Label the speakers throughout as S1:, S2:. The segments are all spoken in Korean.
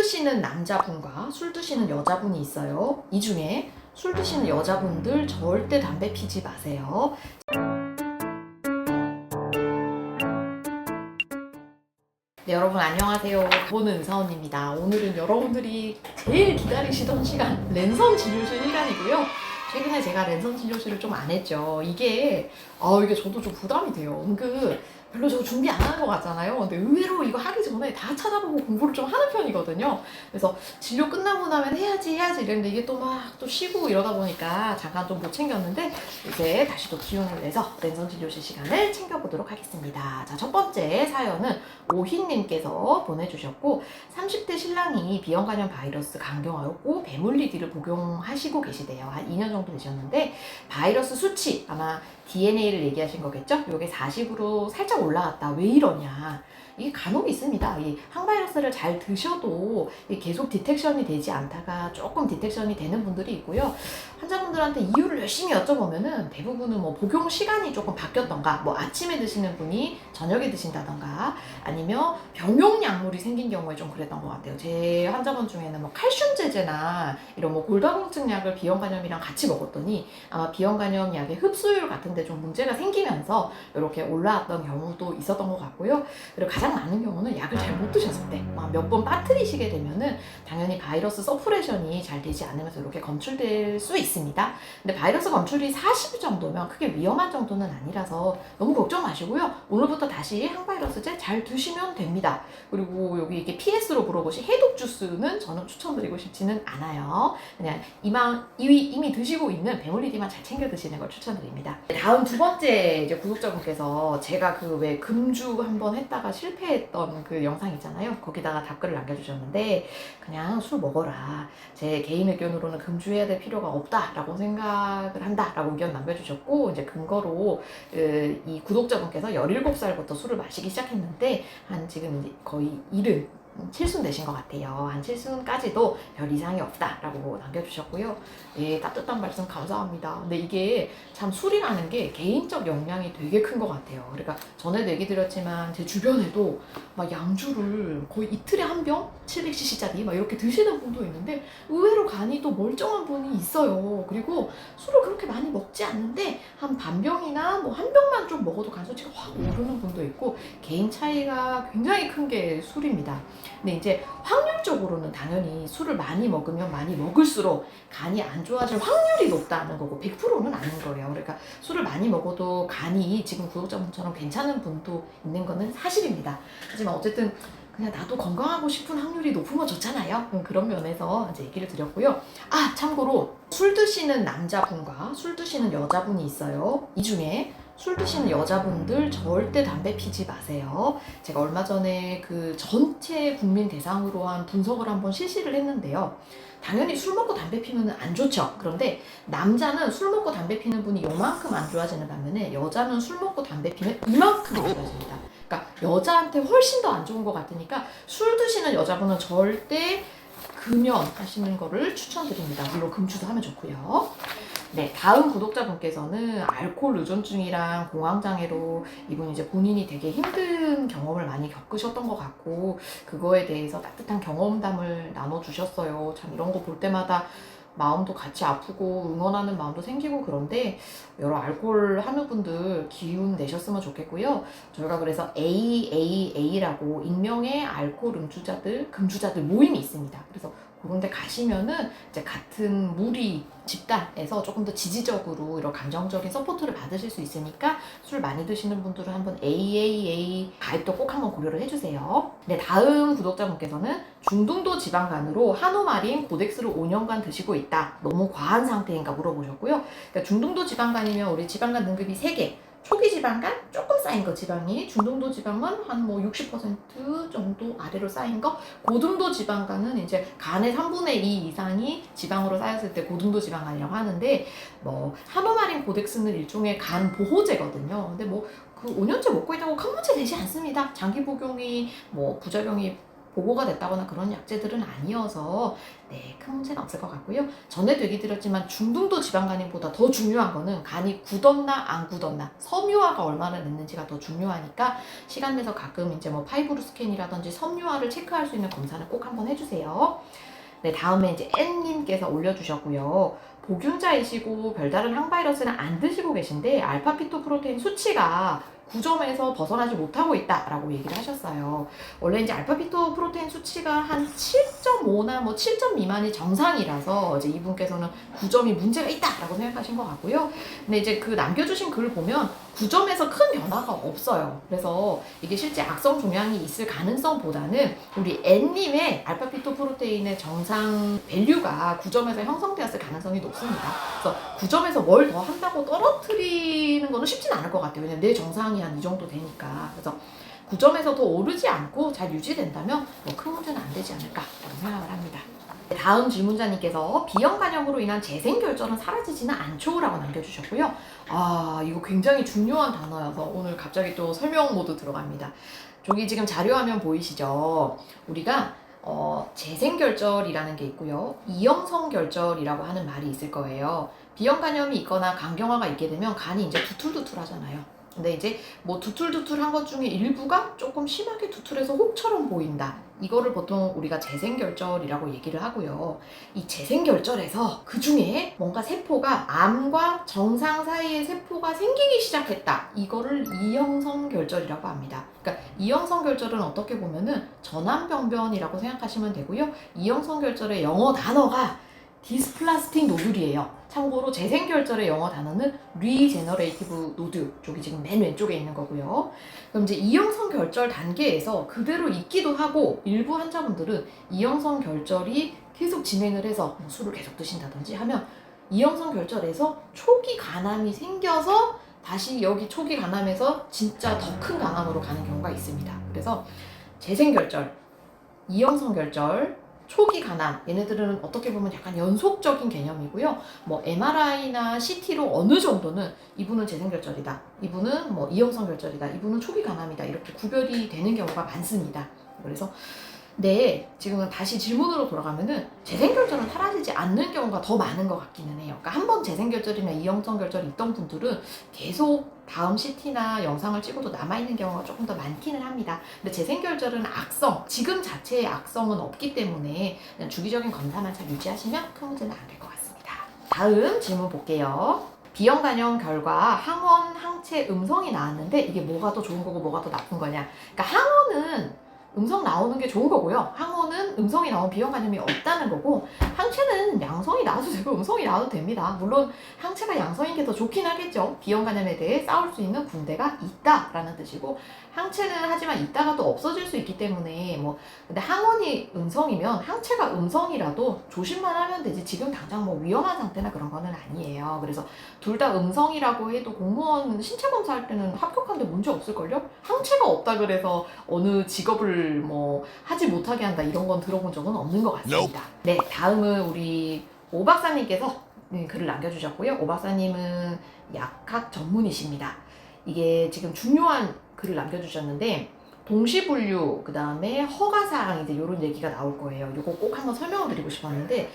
S1: 드시는 남자분과 술 드시는 여자분이 있어요. 이 중에 술 드시는 여자분들 절대 담배 피지 마세요. 네, 여러분 안녕하세요. 저는 은사원입니다. 오늘은 여러분들이 제일 기다리시던 시간, 랜선 진료실 시간이고요. 최근에 제가 랜선 진료실을 좀 안 했죠. 이게 저도 좀 부담이 돼요. 별로 저 준비 안 하는 것 같잖아요. 근데 의외로 이거 하기 전에 다 찾아보고 공부를 좀 하는 편이거든요. 그래서 진료 끝나고 나면 해야지 이랬는데 이게 또 막 또 쉬고 이러다 보니까 잠깐 좀 못 챙겼는데 이제 다시 또 기운을 내서 랜선 진료실 시간을 챙겨보도록 하겠습니다. 자, 첫 번째 사연은 오희님께서 보내주셨고 30대 신랑이 비형간염 바이러스 강경화였고 배물리기를 복용하시고 계시대요. 한 2년 정도 되셨는데 바이러스 수치 아마 DNA를 얘기하신 거겠죠? 이게 40으로 살짝 올라갔다. 왜 이러냐? 이게 간혹 있습니다. 이 항바이러스를 잘 드셔도 계속 디텍션이 되지 않다가 조금 디텍션이 되는 분들이 있고요. 환자분들한테 이유를 열심히 여쭤보면은 대부분은 뭐 복용 시간이 조금 바뀌었던가, 뭐 아침에 드시는 분이 저녁에 드신다던가, 아니면 병용 약물이 생긴 경우에 좀 그랬던 것 같아요. 제 환자분 중에는 뭐 칼슘 제제나 이런 뭐 골다공증 약을 비형간염이랑 같이 먹었더니 아마 비형간염 약의 흡수율 같은데 좀 문제가 생기면서 이렇게 올라왔던 경우도 있었던 것 같고요. 그리고 가장 많은 경우는 약을 잘 못 드셨을 때 몇 번 빠뜨리시게 되면은 당연히 바이러스 서프레션이 잘 되지 않으면서 이렇게 검출될 수 있습니다. 근데 바이러스 검출이 40 정도면 크게 위험한 정도는 아니라서 너무 걱정 마시고요. 오늘부터 다시 항바이러스제 잘 드시면 됩니다. 그리고 여기 이게 PS로 물어보신 해독 주스는 저는 추천드리고 싶지는 않아요. 그냥 이미 드시고 있는 배물리기만 잘 챙겨 드시는 걸 추천드립니다. 다음 두 번째 이제 구독자분께서 제가 그 왜 금주 한번 했다가 실패했던 그 영상 있잖아요. 거기다가 답글을 남겨주셨는데 그냥 술 먹어라. 제 개인 의견으로는 금주해야 될 필요가 없다라고 생각을 한다라고 의견 남겨주셨고 이제 근거로 이 구독자분께서 17살부터 술을 마시기 시작했는데 한 지금 이제 거의 7순 되신 것 같아요. 한 7순까지도 별 이상이 없다라고 남겨주셨고요. 예, 따뜻한 말씀 감사합니다. 근데 이게 참 술이라는 게 개인적 영향이 되게 큰 것 같아요. 그러니까 전에도 얘기 드렸지만 제 주변에도 막 양주를 거의 이틀에 한 병? 700cc짜리 막 이렇게 드시는 분도 있는데 의외로 간이 또 멀쩡한 분이 있어요. 그리고 술을 그렇게 많이 먹지 않는데 한 반병이나 뭐 한 병만 좀 먹어도 간 수치가 확 오르는 분도 있고 개인 차이가 굉장히 큰 게 술입니다. 근데 이제 확률적으로는 당연히 술을 많이 먹으면 많이 먹을수록 간이 안 좋아질 확률이 높다는 거고 100%는 아닌 거예요. 그러니까 술을 많이 먹어도 간이 지금 구독자분처럼 괜찮은 분도 있는 거는 사실입니다. 하지만 어쨌든 그냥 나도 건강하고 싶은 확률이 높으면 좋잖아요. 그런 면에서 이제 얘기를 드렸고요. 참고로 술 드시는 남자분과 술 드시는 여자분이 있어요. 이 중에 술 드시는 여자분들 절대 담배 피지 마세요. 제가 얼마 전에 그 전체 국민 대상으로 한 분석을 한번 실시를 했는데요. 당연히 술 먹고 담배 피면 안 좋죠. 그런데 남자는 술 먹고 담배 피는 분이 요만큼 안 좋아지는 반면에 여자는 술 먹고 담배 피면 이만큼 안 좋아집니다. 그러니까 여자한테 훨씬 더 안 좋은 것 같으니까 술 드시는 여자분은 절대 금연하시는 거를 추천드립니다. 물론 금주도 하면 좋고요. 네, 다음 구독자분께서는 알코올 의존증이랑 공황장애로 이분이 이제 본인이 되게 힘든 경험을 많이 겪으셨던 것 같고 그거에 대해서 따뜻한 경험담을 나눠주셨어요. 참 이런 거 볼 때마다 마음도 같이 아프고 응원하는 마음도 생기고 그런데 여러 알코올 하는 분들 기운 내셨으면 좋겠고요. 저희가 그래서 AAA라고 익명의 알코올 금주자들 모임이 있습니다. 그래서 그런 데 가시면은 이제 같은 무리 집단에서 조금 더 지지적으로 이런 감정적인 서포트를 받으실 수 있으니까 술 많이 드시는 분들은 한번 AAA 가입도 꼭 한번 고려를 해주세요. 네, 다음 구독자분께서는 중등도 지방간으로 한오마린 고덱스를 5년간 드시고 있다. 너무 과한 상태인가 물어보셨고요. 그러니까 중등도 지방간이면 우리 지방간 등급이 3개. 초기 지방간 조금 쌓인 거 지방이, 중등도 지방은 한 뭐 60% 정도 아래로 쌓인 거, 고등도 지방간은 이제 간의 3분의 2 이상이 지방으로 쌓였을 때 고등도 지방간이라고 하는데 뭐 한오마린 고덱스는 일종의 간 보호제거든요. 근데 뭐 그 5년째 먹고 있다고 큰 문제 되지 않습니다. 장기 복용이 뭐 부작용이 보고가 됐다거나 그런 약제들은 아니어서 큰 문제는 없을 것 같고요. 전에도 얘기 드렸지만 중등도 지방간염보다 더 중요한 거는 간이 굳었나 안 굳었나, 섬유화가 얼마나 됐는지가 더 중요하니까 시간 내서 가끔 이제 뭐 파이브루 스캔이라든지 섬유화를 체크할 수 있는 검사는 꼭 한번 해주세요. 다음에 이제 N님께서 올려주셨고요. 보균자이시고 별다른 항바이러스는 안 드시고 계신데 알파피토프로테인 수치가 9점에서 벗어나지 못하고 있다라고 얘기를 하셨어요. 원래 이제 알파피토프로테인 수치가 한 7.5나 뭐 7점 미만이 정상이라서 이제 이분께서는 9점이 문제가 있다라고 생각하신 것 같고요. 근데 이제 그 남겨주신 글을 보면 9점에서 큰 변화가 없어요. 그래서 이게 실제 악성 종양이 있을 가능성보다는 우리 N님의 알파피토프로테인의 정상 밸류가 9점에서 형성되었을 가능성이 높습니다. 그래서 9점에서 뭘 더 한다고 떨어뜨리는 거는 쉽진 않을 것 같아요. 왜냐면 내 정상이 한 이 정도 되니까. 그래서 9점에서 더 오르지 않고 잘 유지된다면 뭐 큰 문제는 안 되지 않을까라고 생각을 합니다. 다음 질문자님께서 B형 간염으로 인한 재생결절은 사라지지는 않죠? 라고 남겨주셨고요. 이거 굉장히 중요한 단어여서 오늘 갑자기 또 설명 모드 들어갑니다. 저기 지금 자료화면 보이시죠? 우리가 재생결절이라는 게 있고요. 이형성 결절이라고 하는 말이 있을 거예요. B형 간염이 있거나 간경화가 있게 되면 간이 이제 두툴두툴하잖아요. 근데 이제 뭐 두툴두툴한 것 중에 일부가 조금 심하게 두툴해서 혹처럼 보인다. 이거를 보통 우리가 재생결절이라고 얘기를 하고요. 이 재생결절에서 그 중에 뭔가 세포가 암과 정상 사이에 세포가 생기기 시작했다. 이거를 이형성 결절이라고 합니다. 그러니까 이형성 결절은 어떻게 보면은 전암병변이라고 생각하시면 되고요. 이형성 결절의 영어 단어가 디스플라스틱 노듈이에요. 참고로 재생결절의 영어 단어는 리제너레이티브 노듈, 쪽이 지금 맨 왼쪽에 있는 거고요. 그럼 이제 이형성 결절 단계에서 그대로 있기도 하고 일부 환자분들은 이형성 결절이 계속 진행을 해서 뭐 술을 계속 드신다든지 하면 이형성 결절에서 초기 간암이 생겨서 다시 여기 초기 간암에서 진짜 더 큰 간암으로 가는 경우가 있습니다. 그래서 재생결절, 이형성 결절, 초기 간암, 얘네들은 어떻게 보면 약간 연속적인 개념이고요. 뭐 MRI나 CT로 어느 정도는 이분은 재생결절이다, 이분은 뭐 이형성 결절이다, 이분은 초기 간암이다, 이렇게 구별이 되는 경우가 많습니다. 그래서 지금은 다시 질문으로 돌아가면은 재생결절은 사라지지 않는 경우가 더 많은 것 같기는 해요. 그러니까 한번 재생결절이나 이형성 결절이 있던 분들은 계속 다음 CT나 영상을 찍어도 남아있는 경우가 조금 더 많기는 합니다. 근데 재생결절은 악성, 지금 자체의 악성은 없기 때문에 그냥 주기적인 검사만 잘 유지하시면 큰 문제는 안 될 것 같습니다. 다음 질문 볼게요. B형 간염 결과 항원, 항체 음성이 나왔는데 이게 뭐가 더 좋은 거고 뭐가 더 나쁜 거냐. 그러니까 항원은 음성 나오는 게 좋은 거고요. 항원은 음성이 나온 B형 간염이 없다는 거고, 항체는 양성이 나와도 되고 음성이 나와도 됩니다. 물론 항체가 양성인 게 더 좋긴 하겠죠. B형 간염에 대해 싸울 수 있는 군대가 있다라는 뜻이고, 항체는 하지만 있다가 또 없어질 수 있기 때문에 근데 항원이 음성이면 항체가 음성이라도 조심만 하면 되지 지금 당장 뭐 위험한 상태나 그런 거는 아니에요. 그래서 둘 다 음성이라고 해도 공무원 신체 검사할 때는 합격한데 문제 없을걸요? 항체가 없다 그래서 어느 직업을 뭐 하지 못하게 한다 이런 건 들어본 적은 없는 것 같습니다. 다음은 우리 오 박사님께서 글을 남겨주셨고요. 오 박사님은 약학 전문이십니다. 이게 지금 중요한 글을 남겨주셨는데 동시분류, 그 다음에 허가사항 이제 이런 얘기가 나올 거예요. 이거 꼭 한번 설명을 드리고 싶었는데,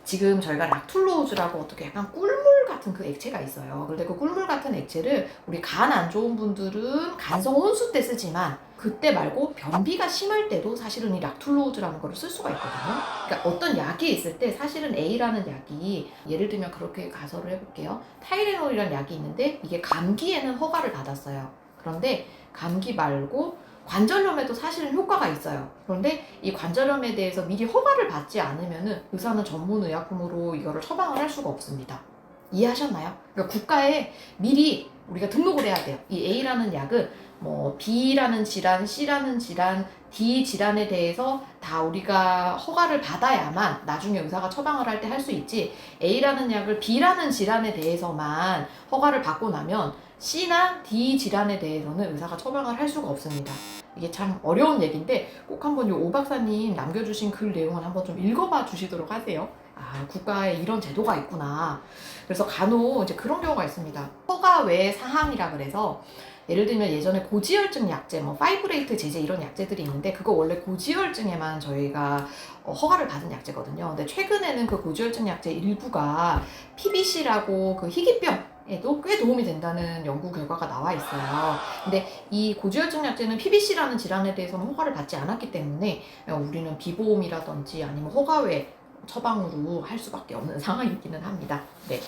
S1: 지금 저희가 락툴로즈라고 어떻게 약간 꿀물 같은 그 액체가 있어요. 근데 그 꿀물 같은 액체를 우리 간 안 좋은 분들은 간성 혼수 때 쓰지만 그때 말고 변비가 심할 때도 사실은 이 락툴로즈라는 거를 쓸 수가 있거든요. 그러니까 어떤 약이 있을 때 사실은 A라는 약이, 예를 들면 그렇게 가설을 해볼게요. 타이레놀이라는 약이 있는데 이게 감기에는 허가를 받았어요. 그런데 감기 말고 관절염에도 사실은 효과가 있어요. 그런데 이 관절염에 대해서 미리 허가를 받지 않으면은 의사는 전문의약품으로 이거를 처방을 할 수가 없습니다. 이해하셨나요? 그러니까 국가에 미리 우리가 등록을 해야 돼요. 이 A라는 약은 뭐 B라는 질환, C라는 질환, D 질환에 대해서 다 우리가 허가를 받아야만 나중에 의사가 처방을 할 때 할 수 있지, A라는 약을 B라는 질환에 대해서만 허가를 받고 나면 C나 D 질환에 대해서는 의사가 처방을 할 수가 없습니다. 이게 참 어려운 얘기인데 꼭 한번 오 박사님 남겨주신 글 내용을 한번 좀 읽어봐 주시도록 하세요. 국가에 이런 제도가 있구나. 그래서 간혹 이제 그런 경우가 있습니다. 허가 외 사항이라 그래서 예를 들면 예전에 고지혈증 약제, 뭐 파이브레이트 제제 이런 약제들이 있는데 그거 원래 고지혈증에만 저희가 허가를 받은 약제거든요. 근데 최근에는 그 고지혈증 약제 일부가 PBC라고 그 희귀병에도 꽤 도움이 된다는 연구 결과가 나와 있어요. 근데 이 고지혈증 약제는 PBC라는 질환에 대해서는 허가를 받지 않았기 때문에 우리는 비보험이라든지 아니면 허가 외 처방으로 할 수밖에 없는 상황이기는 합니다. 네.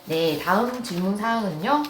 S1: 네, 다음 질문 사항은요.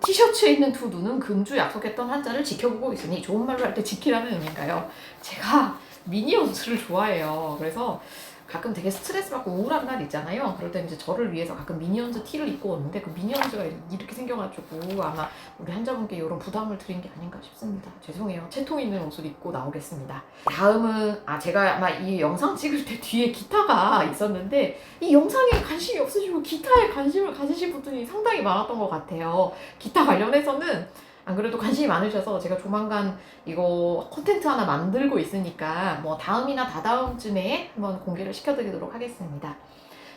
S1: 티셔츠에 있는 두 눈은 금주 약속했던 환자를 지켜보고 있으니 좋은 말로 할 때 지키라는 의미인가요? 제가 미니언즈를 좋아해요. 그래서 가끔 되게 스트레스 받고 우울한 날 있잖아요. 그럴 때 이제 저를 위해서 가끔 미니언즈 티를 입고 오는데 그 미니언즈가 이렇게 생겨가지고 아마 우리 환자분께 이런 부담을 드린 게 아닌가 싶습니다. 죄송해요. 채통 있는 옷을 입고 나오겠습니다. 다음은 제가 아마 이 영상 찍을 때 뒤에 기타가 있었는데 이 영상에 관심이 없으시고 기타에 관심을 가지신 분들이 상당히 많았던 것 같아요. 기타 관련해서는 안 그래도 관심이 많으셔서 제가 조만간 이거 콘텐츠 하나 만들고 있으니까 뭐 다음이나 다다음쯤에 한번 공개를 시켜드리도록 하겠습니다.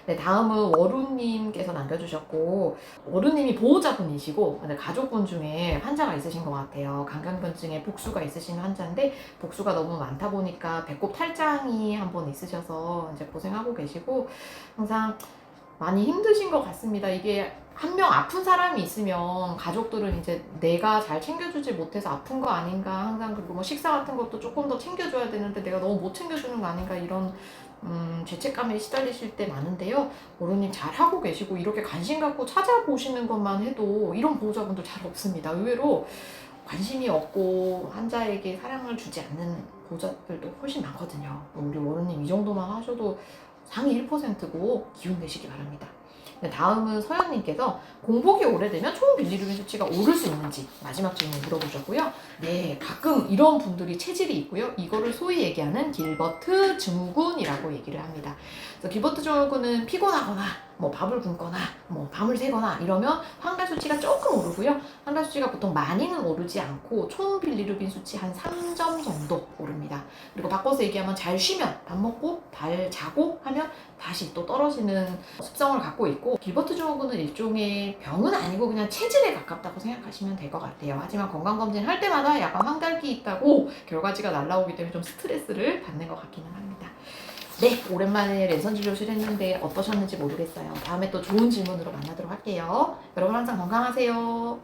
S1: 네, 다음은 워루님께서 남겨주셨고, 워루님이 보호자분이시고 가족분 중에 환자가 있으신 것 같아요. 강강변증에 복수가 있으신 환자인데 복수가 너무 많다 보니까 배꼽 탈장이 한번 있으셔서 이제 고생하고 계시고 항상 많이 힘드신 것 같습니다. 이게 한 명 아픈 사람이 있으면 가족들은 이제 내가 잘 챙겨주지 못해서 아픈 거 아닌가 항상 그리고 뭐 식사 같은 것도 조금 더 챙겨줘야 되는데 내가 너무 못 챙겨주는 거 아닌가 이런 죄책감에 시달리실 때 많은데요. 어른님 잘 하고 계시고 이렇게 관심 갖고 찾아보시는 것만 해도 이런 보호자분들 잘 없습니다. 의외로 관심이 없고 환자에게 사랑을 주지 않는 보호자들도 훨씬 많거든요. 우리 어른님 이 정도만 하셔도 상위 1%고 기운 내시기 바랍니다. 다음은 서현님께서 공복이 오래되면 총 빌리루빈 수치가 오를 수 있는지 마지막 질문 물어보셨고요. 네, 가끔 이런 분들이 체질이 있고요. 이거를 소위 얘기하는 길버트 증후군이라고 얘기를 합니다. 그래서 길버트 증후군은 피곤하거나 뭐 밥을 굶거나 뭐 밤을 새거나 이러면 황달 수치가 조금 오르고요. 황달 수치가 보통 많이는 오르지 않고 총 빌리루빈 수치 한 3점 정도 오릅니다. 그리고 바꿔서 얘기하면 잘 쉬면 밥 먹고 잘 자고 하면 다시 또 떨어지는 습성을 갖고 있고 길버트 증후군은 일종의 병은 아니고 그냥 체질에 가깝다고 생각하시면 될 것 같아요. 하지만 건강검진 할 때마다 약간 황달기 있다고 결과지가 날라오기 때문에 좀 스트레스를 받는 것 같기는 합니다. 네, 오랜만에 랜선 진료실 했는데 어떠셨는지 모르겠어요. 다음에 또 좋은 질문으로 만나도록 할게요. 여러분 항상 건강하세요.